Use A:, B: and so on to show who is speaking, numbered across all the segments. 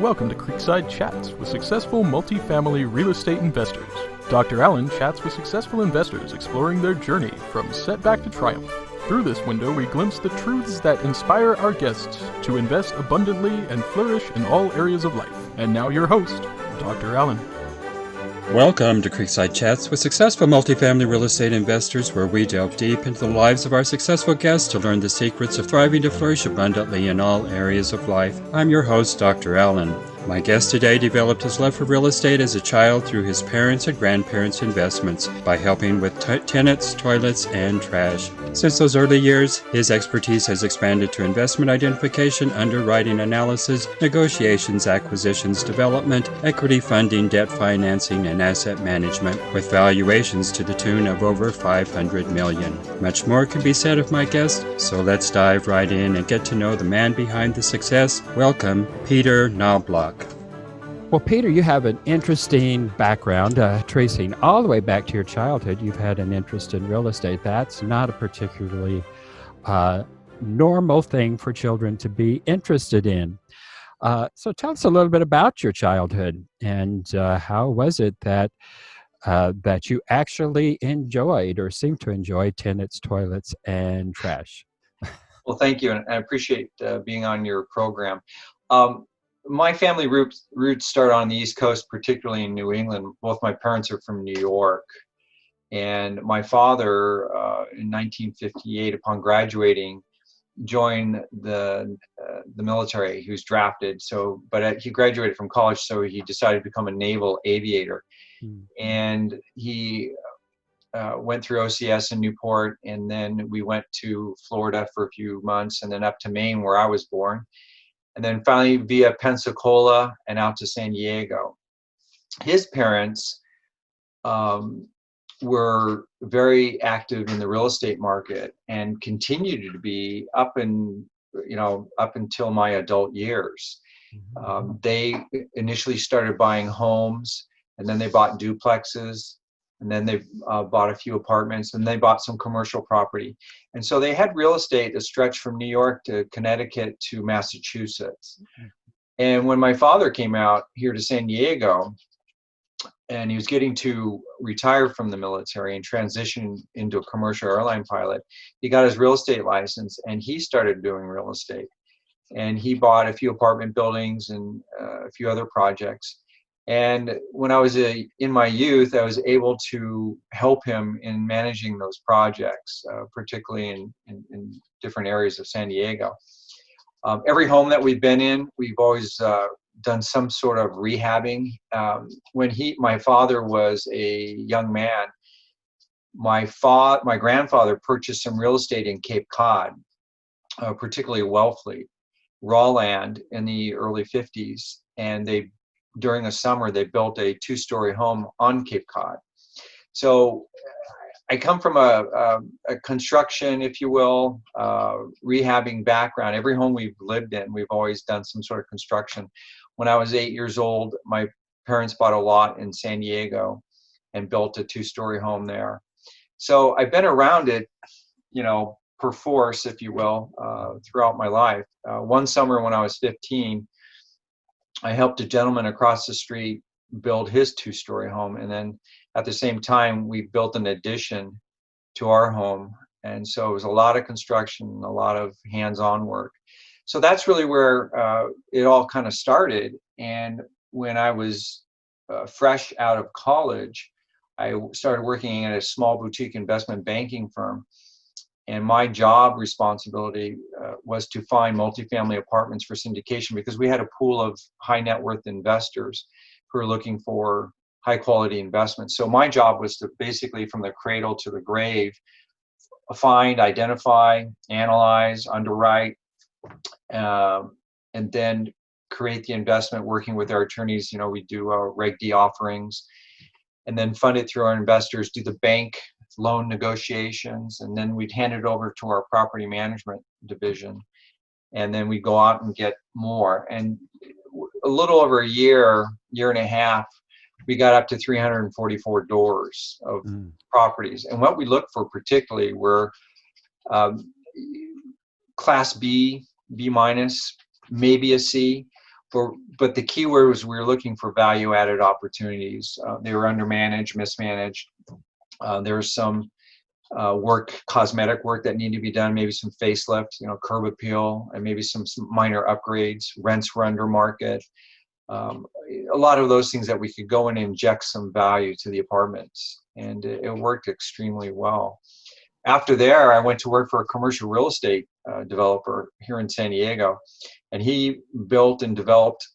A: Welcome to Creekside Chats with successful multifamily real estate investors. Dr. Allen chats with successful investors exploring their journey from setback to triumph. Through this window, we glimpse the truths that inspire our guests to invest abundantly and flourish in all areas of life. And now your host, Dr. Allen.
B: Welcome to Creekside Chats with successful multifamily real estate investors, where we delve deep into the lives of our successful guests to learn the secrets of thriving to flourish abundantly in all areas of life. I'm your host, Dr. Allen. My guest today developed his love for real estate as a child through his parents' and grandparents' investments by helping with tenants, toilets, and trash. Since those early years, his expertise has expanded to investment identification, underwriting analysis, negotiations, acquisitions, development, equity funding, debt financing, and asset management, with valuations to the tune of over $500 million. Much more could be said of my guest, so let's dive right in and get to know the man behind the success. Welcome, Peter Knobloch.
C: Well, Peter, you have an interesting background, tracing all the way back to your childhood. You've had an interest in real estate. That's not a particularly normal thing for children to be interested in. So tell us a little bit about your childhood, and how was it that you actually enjoyed or seemed to enjoy tenants, toilets, and trash?
D: Well, thank you, and I appreciate being on your program. My family roots start on the East Coast, particularly in New England. Both my parents are from New York, and my father, in 1958, upon graduating, joined the military. He was drafted, but he graduated from college, so he decided to become a naval aviator. And he went through OCS in Newport, and then we went to Florida for a few months, and then up to Maine, where I was born. And then finally via Pensacola and out to San Diego. His parents were very active in the real estate market and continued to be up until my adult years. They initially started buying homes, and then they bought duplexes, and then they bought a few apartments, and they bought some commercial property. And so they had real estate that stretched from New York to Connecticut to Massachusetts. And when my father came out here to San Diego, and he was getting to retire from the military and transition into a commercial airline pilot, he got his real estate license, and he started doing real estate. And he bought a few apartment buildings and a few other projects. And when I was in my youth, I was able to help him in managing those projects, particularly in different areas of San Diego. Every home that we've been in, we've always done some sort of rehabbing. When my father was a young man, my grandfather purchased some real estate in Cape Cod, particularly Wellfleet, raw land in the early 50s, and during the summer, they built a 2-story home on Cape Cod. So I come from a construction, if you will, rehabbing background. Every home we've lived in, we've always done some sort of construction. When I was 8 years old, my parents bought a lot in San Diego and built a 2-story home there. So I've been around it, per force, if you will, throughout my life. One summer when I was 15, I helped a gentleman across the street build his 2-story home. And then at the same time, we built an addition to our home. And so it was a lot of construction, a lot of hands-on work. So that's really where it all kind of started. And when I was fresh out of college, I started working at a small boutique investment banking firm. And my job responsibility was to find multifamily apartments for syndication, because we had a pool of high net worth investors who were looking for high quality investments. So my job was to basically, from the cradle to the grave, find, identify, analyze, underwrite, and then create the investment working with our attorneys. We do our Reg D offerings, and then fund it through our investors, do the bank loan negotiations, and then we'd hand it over to our property management division, and then we'd go out and get more. And a little over a year and a half, we got up to 344 doors of properties. And what we looked for particularly were Class B, B minus, maybe a C. but the key word was we were looking for value-added opportunities. They were undermanaged, mismanaged. There was some cosmetic work that needed to be done, maybe some facelift, curb appeal, and maybe some minor upgrades. Rents were under market. A lot of those things that we could go and inject some value to the apartments, and it worked extremely well. After there, I went to work for a commercial real estate developer here in San Diego, and he built and developed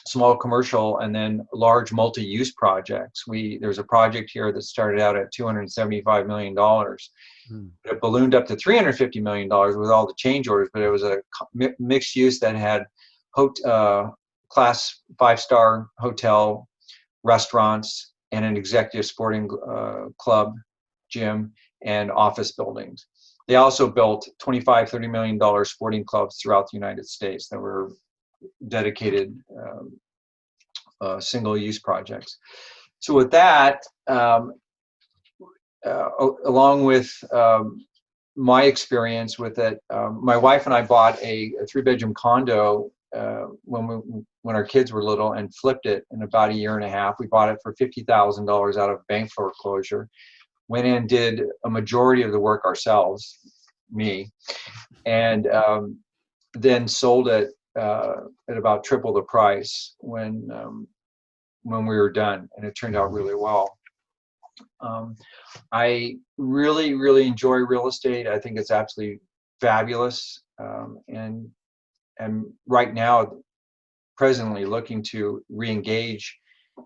D: small commercial and then large multi-use projects. There's a project here that started out at $275 million. It ballooned up to $350 million with all the change orders, but it was a mixed use that had class 5-star hotel, restaurants, and an executive sporting club, gym, and office buildings. They also built $25-30 million sporting clubs throughout the United States that were dedicated single-use projects. So with that, along with my experience with it, my wife and I bought a 3-bedroom condo when our kids were little and flipped it in about a year and a half. We bought it for $50,000 out of bank foreclosure. Went in, did a majority of the work ourselves, me, and then sold it at about triple the price when we were done, and it turned out really well. I really, really enjoy real estate. I think it's absolutely fabulous, and right now, presently looking to re-engage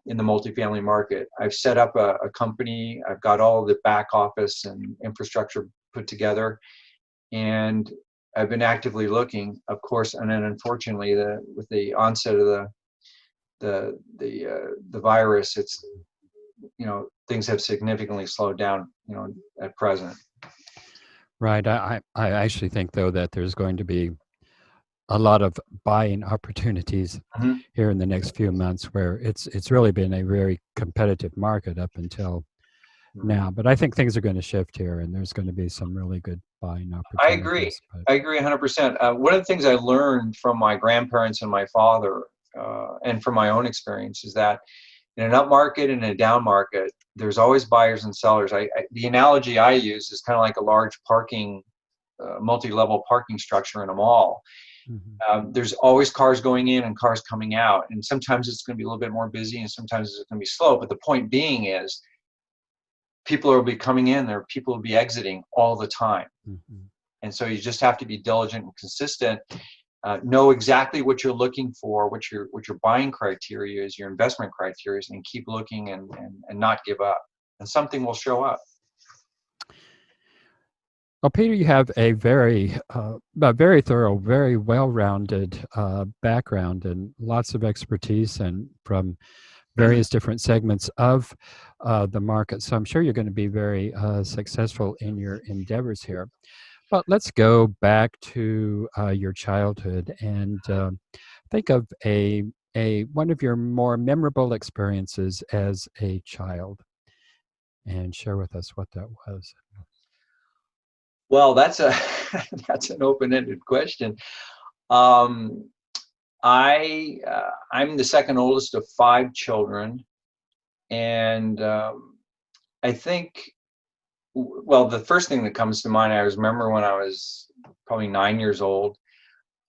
D: in the multifamily market. I've set up a company. I've got all the back office and infrastructure put together, and I've been actively looking, of course. And then, unfortunately, with the onset of the virus, it's things have significantly slowed down, at present.
C: Right. I actually think, though, that there's going to be a lot of buying opportunities here in the next few months, where it's really been a very competitive market up until now. But I think things are going to shift here, and there's going to be some really good buying opportunities.
D: I agree 100%. One of the things I learned from my grandparents and my father, and from my own experience, is that in an up market and a down market, there's always buyers and sellers. The analogy I use is kind of like a large multi-level parking structure in a mall. There's always cars going in and cars coming out, and sometimes it's going to be a little bit more busy and sometimes it's going to be slow. But the point being is, people will be coming in there, people will be exiting all the time. And so you just have to be diligent and consistent, know exactly what you're looking for, what your buying criteria is, your investment criteria is, and keep looking and not give up, and something will show up.
C: Well, Peter, you have a very thorough, very well-rounded background and lots of expertise, and from various different segments of the market. So I'm sure you're going to be very successful in your endeavors here. But let's go back to your childhood and think of one of your more memorable experiences as a child, and share with us what that was.
D: Well, that's an open-ended question. I'm the second oldest of 5 children, and I think, well, the first thing that comes to mind, I remember when I was probably 9 years old,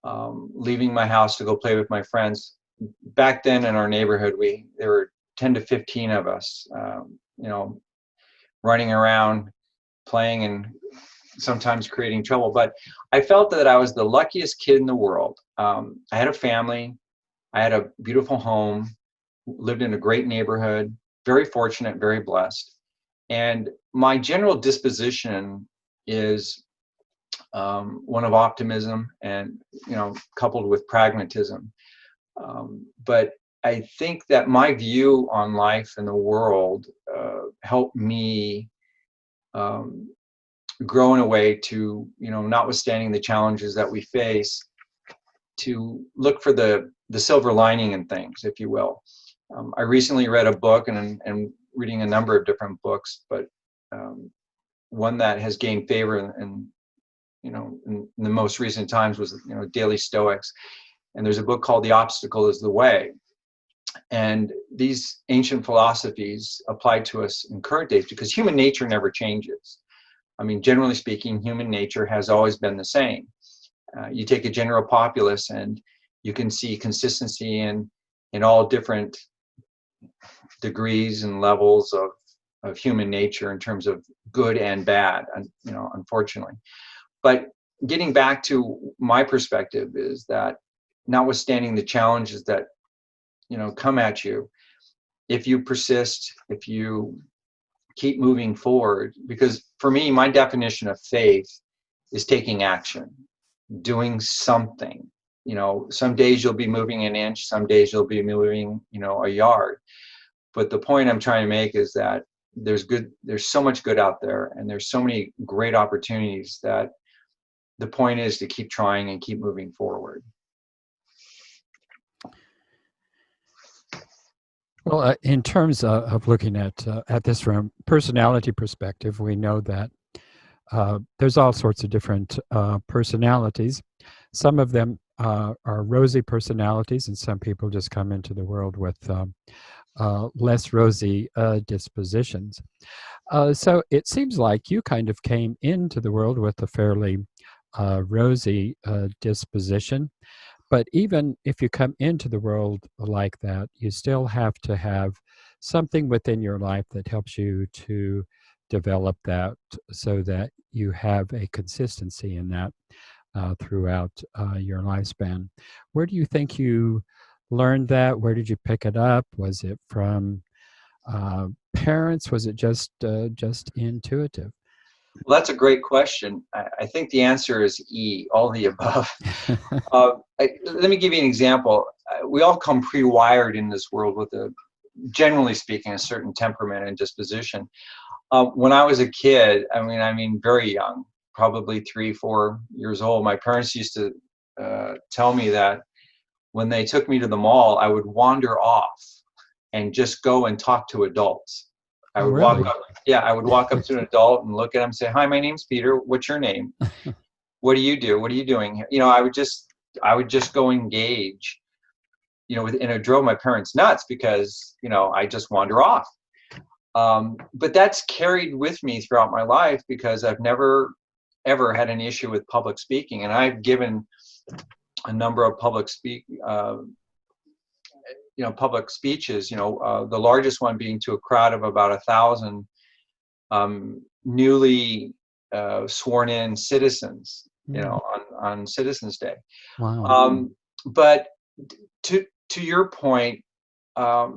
D: leaving my house to go play with my friends. Back then in our neighborhood, there were 10 to 15 of us, running around, playing, and sometimes creating trouble. But I felt that I was the luckiest kid in the world. I had a family, I had a beautiful home, lived in a great neighborhood, very fortunate, very blessed. And my general disposition is one of optimism and, coupled with pragmatism. But I think that my view on life and the world helped me grow in a way to, notwithstanding the challenges that we face, to look for the silver lining in things, if you will. I recently read a book, and reading a number of different books, but one that has gained favor in the most recent times was, Daily Stoics. And there's a book called The Obstacle is the Way. And these ancient philosophies apply to us in current days because human nature never changes. I mean, generally speaking, human nature has always been the same. You take a general populace and you can see consistency in all different degrees and levels of human nature in terms of good and bad, unfortunately. But getting back to my perspective is that notwithstanding the challenges that come at you, if you persist, if you keep moving forward, because for me, my definition of faith is taking action, doing something. Some days you'll be moving an inch, some days you'll be moving, a yard. But the point I'm trying to make is that there's so much good out there, and there's so many great opportunities that the point is to keep trying and keep moving forward.
C: Well, in terms of looking at this from personality perspective, we know that there's all sorts of different personalities. Some of them are rosy personalities, and some people just come into the world with less rosy dispositions. So it seems like you kind of came into the world with a fairly rosy disposition. But even if you come into the world like that, you still have to have something within your life that helps you to develop that so that you have a consistency in that throughout your lifespan. Where do you think you learned that? Where did you pick it up? Was it from parents? Was it just intuitive?
D: Well, that's a great question. I think the answer is E, all the above. Let me give you an example. We all come pre-wired in this world with generally speaking, a certain temperament and disposition. When I was a kid, I mean, very young, probably 3-4 years old, my parents used to tell me that when they took me to the mall, I would wander off and just go and talk to adults. I would walk up. Yeah, I would walk up to an adult and look at him and say, "Hi, my name's Peter. What's your name? What do you do? What are you doing here?" I would just go engage, and it drove my parents nuts because, I just wander off. But that's carried with me throughout my life because I've never, ever had an issue with public speaking. And I've given a number of public speeches, the largest one being to a crowd of about 1,000 newly sworn in citizens, on Citizens Day.
C: Wow.
D: But to your point, my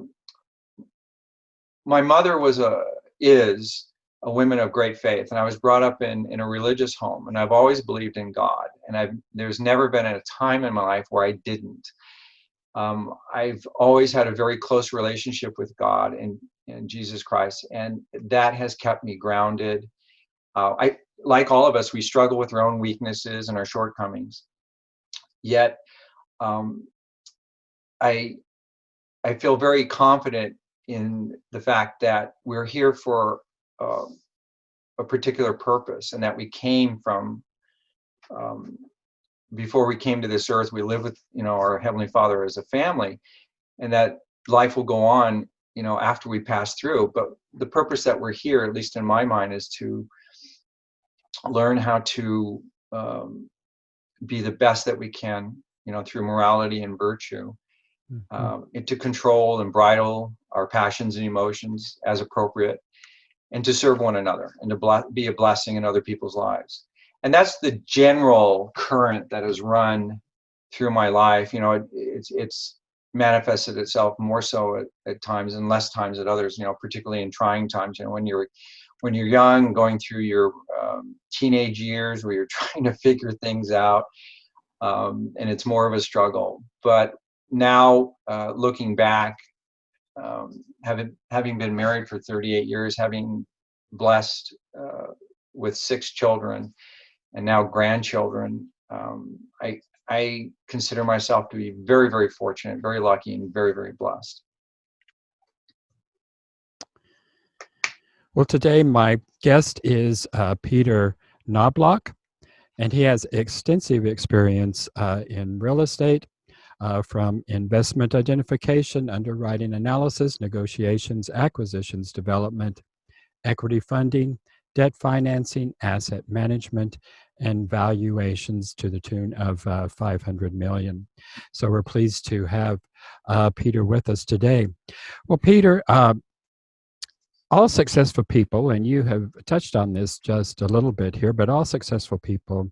D: mother is a woman of great faith, and I was brought up in a religious home, and I've always believed in God, and there's never been a time in my life where I didn't. I've always had a very close relationship with God and Jesus Christ, and that has kept me grounded. Like all of us, we struggle with our own weaknesses and our shortcomings. Yet, I feel very confident in the fact that we're here for a particular purpose, and that we came from. Before we came to this earth, we live with, our Heavenly Father as a family, and that life will go on, after we pass through. But the purpose that we're here, at least in my mind, is to learn how to be the best that we can, through morality and virtue, and to control and bridle our passions and emotions as appropriate, and to serve one another, and to be a blessing in other people's lives. And that's the general current that has run through my life. It's manifested itself more so at times and less times at others, particularly in trying times, when you're young, going through your teenage years where you're trying to figure things out, and it's more of a struggle. But now, looking back, having been married for 38 years, having blessed with 6 children, and now grandchildren, I consider myself to be very, very fortunate, very lucky, and very, very blessed.
C: Well, today my guest is Peter Knobloch, and he has extensive experience in real estate, from investment identification, underwriting analysis, negotiations, acquisitions, development, equity funding, debt financing, asset management, and valuations to the tune of $500 million. So we're pleased to have Peter with us today. Well, Peter, all successful people, and you have touched on this just a little bit here, but all successful people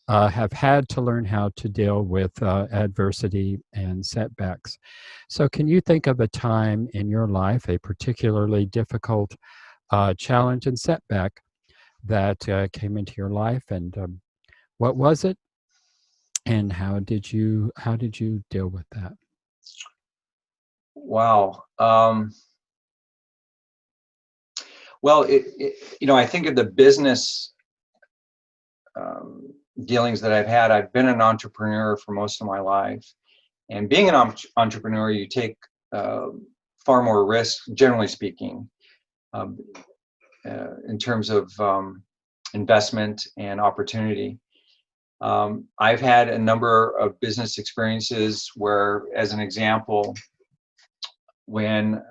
C: have had to learn how to deal with adversity and setbacks. So can you think of a time in your life, a particularly difficult challenge and setback that came into your life, and what was it, and how did you deal with that?
D: Wow. Well, I think of the business dealings that I've had. I've been an entrepreneur for most of my life, and being an entrepreneur, you take far more risk, generally speaking, in terms of investment and opportunity. I've had a number of business experiences where, as an example, when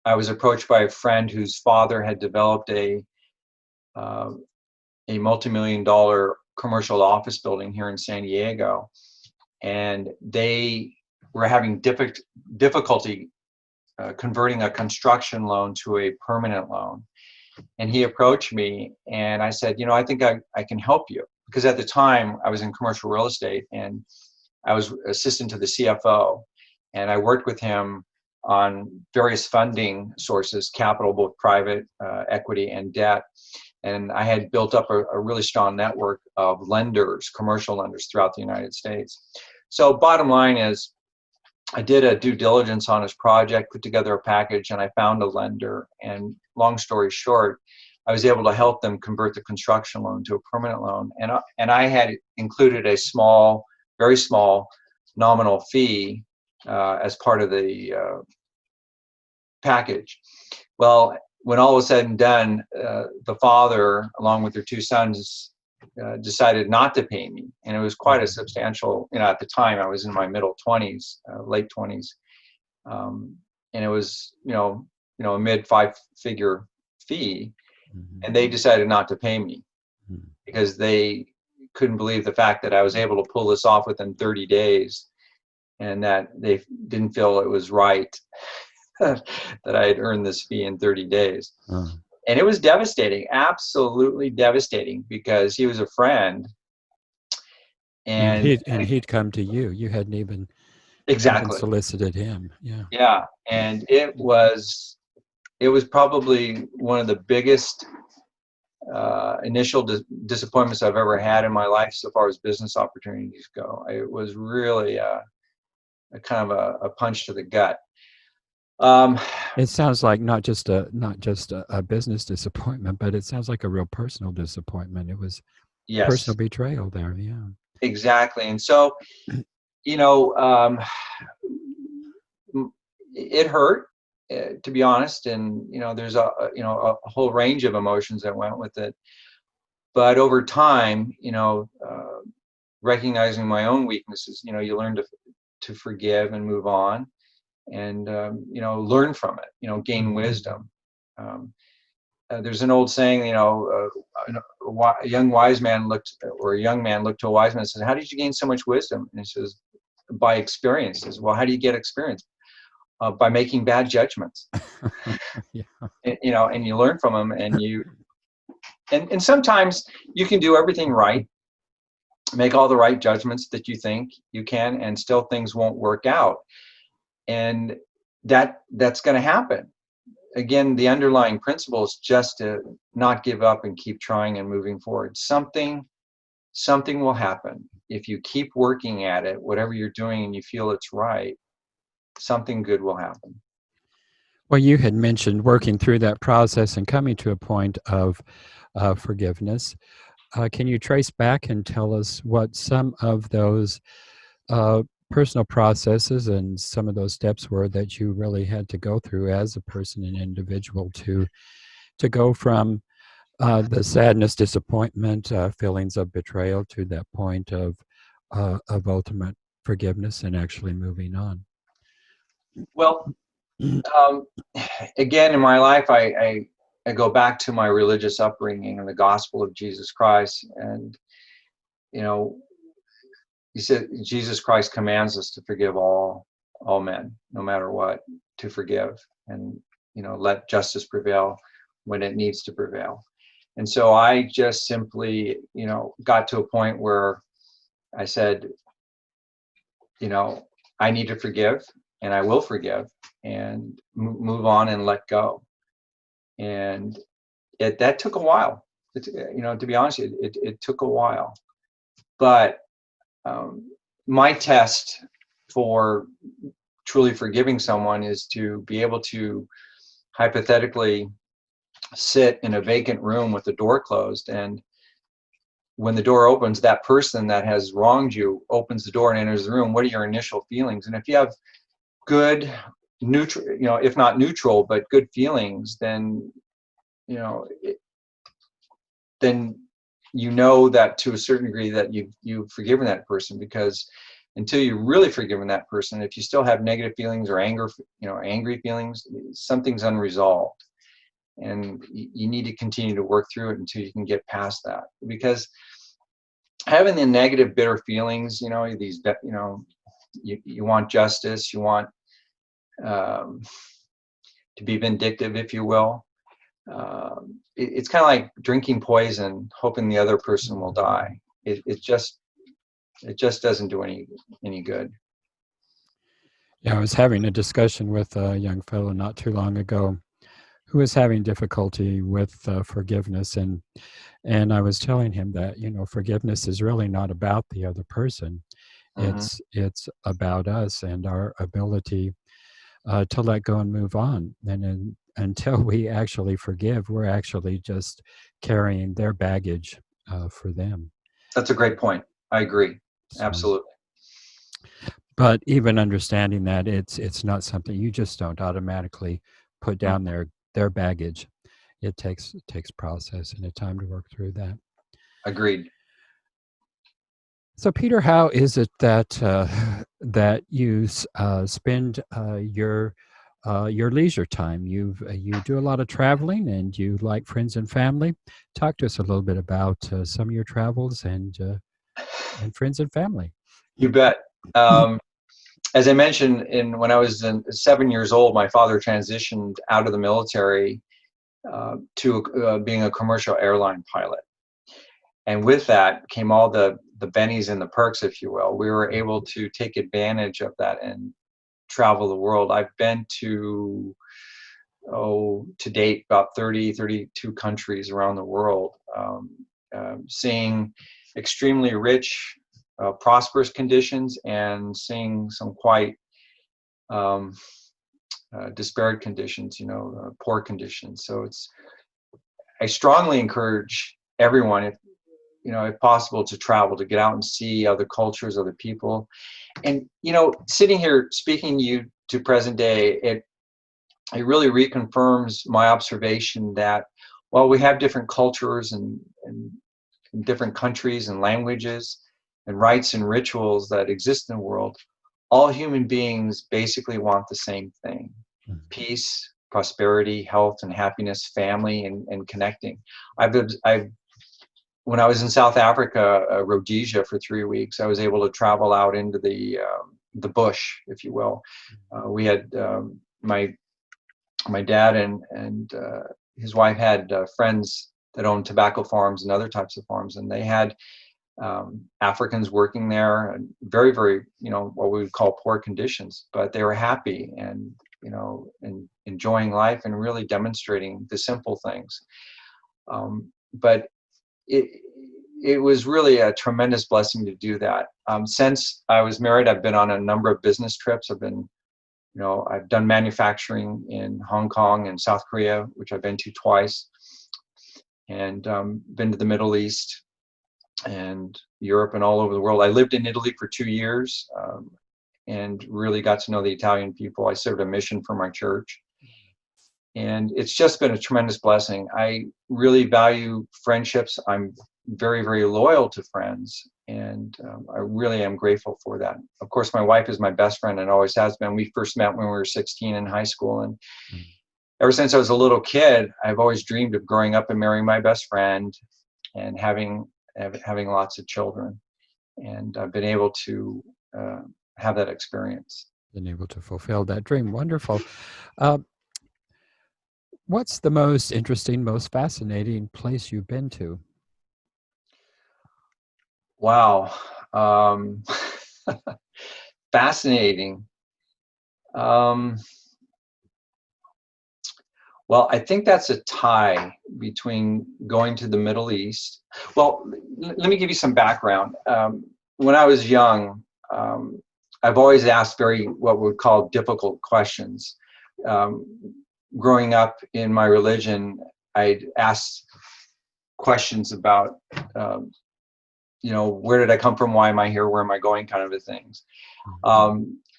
D: I was approached by a friend whose father had developed a multi-million-dollar commercial office building here in San Diego, and they were having difficulty converting a construction loan to a permanent loan. And he approached me, and I said, I think I can help you, because at the time I was in commercial real estate and I was assistant to the CFO, and I worked with him on various funding sources, capital, both private equity and debt. And I had built up a really strong network of lenders, commercial lenders throughout the United States. So bottom line is, I did a due diligence on his project, put together a package, and I found a lender. And long story short, I was able to help them convert the construction loan to a permanent loan. And I had included a small, very small nominal fee as part of the package. Well, when all was said and done, the father, along with their two sons, decided not to pay me. And it was quite a substantial, at the time I was in my middle 20s, late 20s. And it was, a mid 5-figure fee. And they decided not to pay me because they couldn't believe the fact that I was able to pull this off within 30 days and that they didn't feel it was right that I had earned this fee in 30 days. And it was devastating, absolutely devastating, because he was a friend. And
C: he'd come to you. You hadn't even
D: exactly
C: solicited him. Yeah.
D: Yeah. And it was probably one of the biggest initial disappointments I've ever had in my life so far as business opportunities go. It was really a kind of a punch to the gut.
C: It sounds like not just a business disappointment, but it sounds like a real personal disappointment. It was personal betrayal there. Yeah,
D: exactly. And so, it hurt, to be honest. And there's a whole range of emotions that went with it. But over time, recognizing my own weaknesses, you learn to forgive and move on. And learn from it, gain wisdom. There's an old saying, a young man looked to a wise man and says, "How did you gain so much wisdom?" And he says, "By experience." He says, "Well, how do you get experience?" By making bad judgments.
C: Yeah.
D: And you learn from them, and sometimes you can do everything right, make all the right judgments that you think you can, and still things won't work out. And that's going to happen. Again, the underlying principle is just to not give up and keep trying and moving forward. Something will happen. If you keep working at it, whatever you're doing, and you feel it's right, something good will happen.
C: Well, you had mentioned working through that process and coming to a point of forgiveness. Can you trace back and tell us what some of those personal processes and some of those steps were that you really had to go through as a person and individual to go from the sadness, disappointment, feelings of betrayal to that point of ultimate forgiveness and actually moving on?
D: Well, um, again, in my life, I go back to my religious upbringing and the gospel of Jesus Christ. And, you know, he said Jesus Christ commands us to forgive all men, no matter what, to forgive and, let justice prevail when it needs to prevail. And so I just simply, got to a point where I said, I need to forgive and I will forgive and move on and let go. And that took a while. To be honest, it took a while. But my test for truly forgiving someone is to be able to hypothetically sit in a vacant room with the door closed, and when the door opens, that person that has wronged you opens the door and enters the room. What are your initial feelings? And if you have good, neutral, if not neutral, but good feelings, then then that to a certain degree that you've forgiven that person. Because until you've really forgiven that person, if you still have negative feelings or angry feelings, something's unresolved, and you need to continue to work through it until you can get past that. Because having the negative, bitter feelings, these, you want justice, you want to be vindictive, if you will. It's kind of like drinking poison, hoping the other person will die. It just doesn't do any good.
C: Yeah, I was having a discussion with a young fellow not too long ago who was having difficulty with forgiveness, and I was telling him that forgiveness is really not about the other person.
D: Mm-hmm.
C: It's about us and our ability to let go and move on. And until we actually forgive, we're actually just carrying their baggage for them.
D: That's a great point. I agree.
C: So,
D: Absolutely.
C: but even understanding that it's not something you just don't automatically put down their baggage. It takes process and a time to work through that.
D: Agreed.
C: So, Peter, how is it that that you spend your leisure time? You do a lot of traveling, and you like friends and family. Talk to us a little bit about some of your travels and friends and family.
D: You bet. As I mentioned, when I was 7 years old, my father transitioned out of the military to being a commercial airline pilot. And with that came all the bennies and the perks, if you will. We were able to take advantage of that and travel the world. I've been to date about 32 countries around the world, seeing extremely rich, prosperous conditions, and seeing some quite disparate conditions, poor conditions. So I strongly encourage everyone, if possible, to travel, to get out and see other cultures, other people. And, sitting here speaking to present day, it really reconfirms my observation that while we have different cultures and different countries and languages and rites and rituals that exist in the world, all human beings basically want the same thing: peace, prosperity, health, and happiness, family, and connecting. When I was in South Africa, Rhodesia, for 3 weeks, I was able to travel out into the bush, if you will. We had my dad and his wife had friends that owned tobacco farms and other types of farms, and they had Africans working there, and very, very, what we would call poor conditions, but they were happy and enjoying life and really demonstrating the simple things. But it was really a tremendous blessing to do that. Since I was married, I've been on a number of business trips. I've done manufacturing in Hong Kong and South Korea, which I've been to twice, and been to the Middle East and Europe and all over the world. I lived in Italy for 2 years and really got to know the Italian people. I served a mission for my church. And it's just been a tremendous blessing. I really value friendships. I'm very, very loyal to friends. And I really am grateful for that. Of course, my wife is my best friend and always has been. We first met when we were 16 in high school. And ever since I was a little kid, I've always dreamed of growing up and marrying my best friend and having lots of children. And I've been able to have that experience.
C: Been able to fulfill that dream. Wonderful. What's the most interesting, most fascinating place you've been to?
D: Wow. Fascinating. Well, I think that's a tie between going to the Middle East. Well, let me give you some background. When I was young, I've always asked what we would call difficult questions. Growing up in my religion, I'd ask questions about, where did I come from? Why am I here? Where am I going? Kind of a things.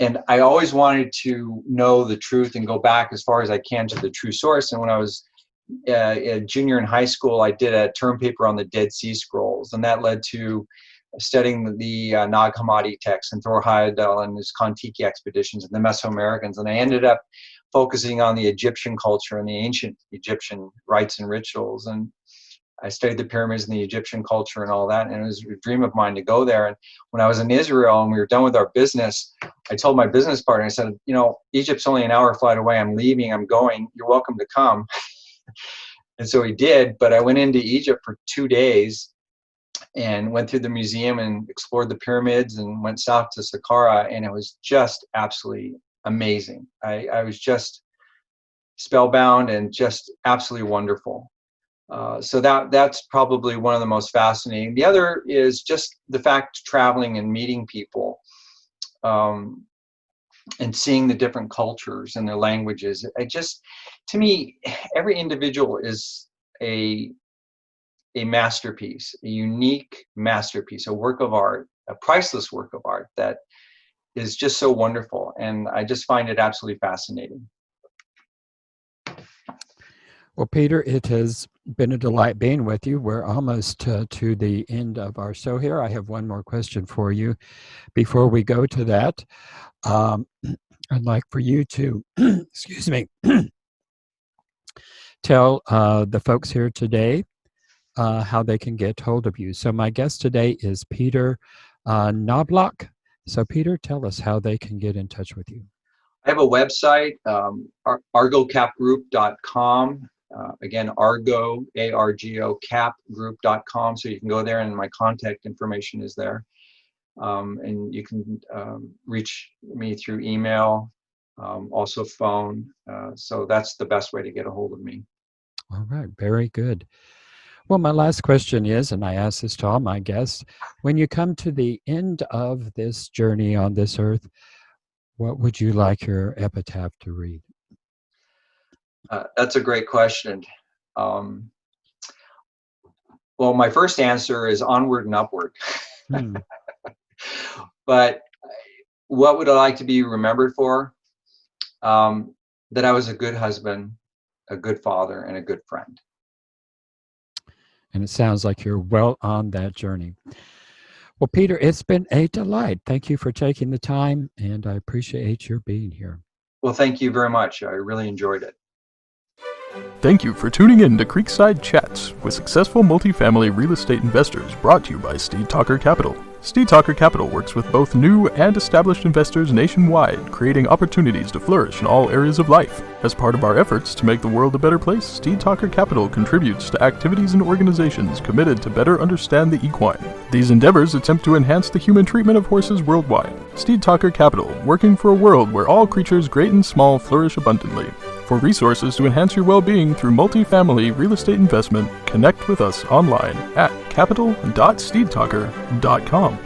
D: And I always wanted to know the truth and go back as far as I can to the true source. And when I was a junior in high school, I did a term paper on the Dead Sea Scrolls, and that led to studying the Nag Hammadi texts and Thor Heyerdahl and his Kon-Tiki expeditions and the Mesoamericans. And I ended up focusing on the Egyptian culture and the ancient Egyptian rites and rituals. And I studied the pyramids and the Egyptian culture and all that. And it was a dream of mine to go there. And when I was in Israel and we were done with our business, I told my business partner, I said, Egypt's only an hour flight away. I'm leaving. I'm going. You're welcome to come. And so he did. But I went into Egypt for 2 days and went through the museum and explored the pyramids and went south to Saqqara. And it was just absolutely amazing. I was just spellbound and just absolutely wonderful. So that's probably one of the most fascinating. The other is just the fact traveling and meeting people, and seeing the different cultures and their languages. To me, every individual is a masterpiece, a unique masterpiece, a work of art, a priceless work of art that is just so wonderful. And I just find it absolutely fascinating.
C: Well, Peter, it has been a delight being with you. We're almost to the end of our show here. I have one more question for you. Before we go to that, I'd like for you to, excuse me, tell the folks here today how they can get hold of you. So my guest today is Peter Knobloch. So Peter, tell us how they can get in touch with you.
D: I have a website, argocapgroup.com. Again, Argo, ARGO, capgroup.com. So you can go there and my contact information is there. And you can reach me through email, also phone. So that's the best way to get a hold of me.
C: All right. Very good. Well, my last question is, and I ask this to all my guests, when you come to the end of this journey on this earth, what would you like your epitaph to read?
D: That's a great question. Well, my first answer is onward and upward. But what would I like to be remembered for? That I was a good husband, a good father, and a good friend.
C: And it sounds like you're well on that journey. Well, Peter, it's been a delight. Thank you for taking the time, and I appreciate your being here.
D: Well, thank you very much. I really enjoyed it.
A: Thank you for tuning in to Creekside Chats with successful multifamily real estate investors, brought to you by Steed Talker Capital. Steed Talker Capital works with both new and established investors nationwide, creating opportunities to flourish in all areas of life. As part of our efforts to make the world a better place, Steed Talker Capital contributes to activities and organizations committed to better understand the equine. These endeavors attempt to enhance the human treatment of horses worldwide. Steed Talker Capital, working for a world where all creatures great and small flourish abundantly. For resources to enhance your well-being through multifamily real estate investment, connect with us online at capital.steedtalker.com.